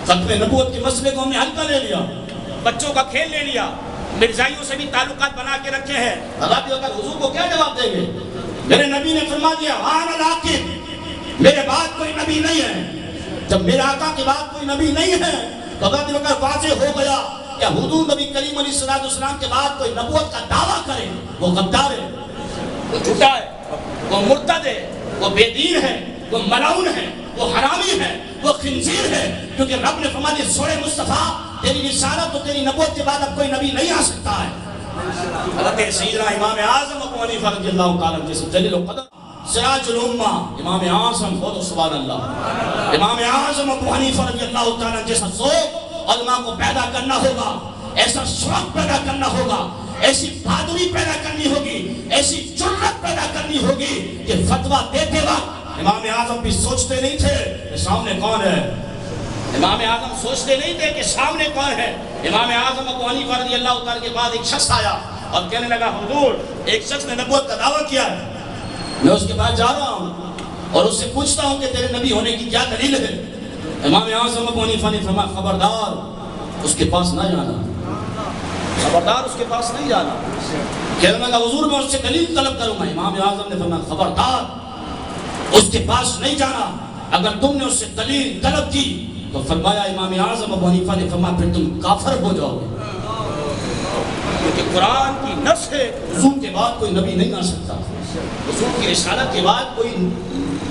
ختم نبوت کے مسئلے کو ہم نے ہلکا لے لیا، بچوں کا کھیل لے لیا، مرزائیوں سے بھی تعلقات بنا کے رکھے ہیں۔ حضرت حضور کو کیا جواب دیں گے؟ میرے نبی نے فرما دیا وَأَنَا الْعَاقِبُ، میرے بعد کوئی نبی نہیں ہے۔ جب میرے آقا کے بعد کوئی نبی نہیں ہے تو حضرت واضح ہو گیا کہ حضور نبی کریم علیہ السلام کے بعد کوئی نبوت کا دعویٰ کرے وہ غدار ہے، وہ جھوٹا ہے، وہ مرتد ہے، وہ بے دین ہے، وہ ملعون ہے، وہ حرامی ہے، وہ خنزیر ہے، کیونکہ رب نے فرما دیا سورہ مصطفیٰ تیری رسالت و تیری نبوت کے بعد اب کوئی نبی نہیں آ سکتا ہے۔ حضرت سیدنا امام اعظم ابو حنیفہ رضی اللہ تعالیٰ جیسے جلیل القدر سراج الامہ امام اعظم خود سبحان اللہ، امام اعظم ابو حنیفہ رضی اللہ تعالیٰ جیسا ذوق علماء کو پیدا کرنا ہوگا، ایسا شوق پیدا کرنا ہوگا، ایسی بہادری پیدا کرنی ہوگی، ایسی جرأت پیدا کرنی ہوگی کہ فتویٰ دیتے وقت امام اعظم بھی سوچتے نہیں تھے کہ سامنے کون ہے۔ امام اعظم سوچتے نہیں تھے کہ سامنے کون ہے۔ امام اعظم ابو حنیفہ رضی اللہ تعالیٰ کے بعد ایک شخص آیا اور کہنے لگا حضور ایک شخص نے نبوت کا دعویٰ کیا ہے، میں اس کے پاس جا رہا ہوں اور اس سے پوچھتا ہوں کہ تیرے نبی ہونے کی کیا دلیل ہے۔ امام اعظم ابو حنیفہ نے فرمایا خبردار اس کے پاس نہ جانا، خبردار اس کے پاس نہیں جانا۔ کہنے لگا حضور میں اس سے دلیل طلب کروں گا۔ امام اعظم نے فرمایا خبردار اس کے پاس نہیں جانا، اگر تم نے اس سے دلیل طلب کی تو فرمایا امام اعظم ابو حنیفہ نے فرمایا پھر تم کافر ہو جاؤ گے، کیونکہ قرآن کی نص ہے حضور کے بعد کوئی نبی نہیں آ سکتا، حضور کی رسالت کے بعد کوئی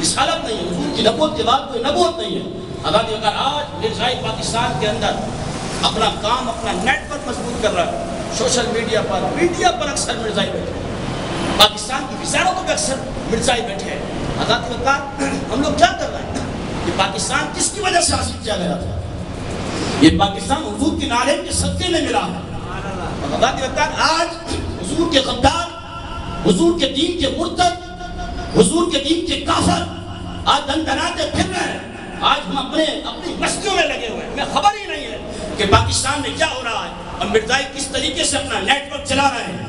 رسالت نہیں ہے، حضور کی نبوت کے بعد کوئی نبوت نہیں ہے۔ حضرت اگر آج مرزائی پاکستان کے اندر اپنا کام اپنا نیٹ ورک مضبوط کر رہا ہے، سوشل میڈیا پر اکثر مرزائی بیٹھے ہیں، پاکستان کی وزارتوں پہ اکثر مرزائی بیٹھے ہیں۔ حضرت وقار ہم لوگ کیا کر رہے ہیں؟ یہ پاکستان کس کی وجہ سے حاصل کیا گیا تھا؟ یہ پاکستان حضور کی نعرین کے صدقے میں ملا ہے۔ حضرت وقار آج حضور کے غدار، حضور کے دین کے مرتد، حضور کے دین کے کافر آج دندناتے پھر رہے ہیں۔ آج ہم اپنی بستیوں میں لگے ہوئے ہیں، ہمیں خبر ہی نہیں ہے کہ پاکستان میں کیا ہو رہا ہے اور مرزائی کس طریقے سے اپنا نیٹ ورک چلا رہے ہیں۔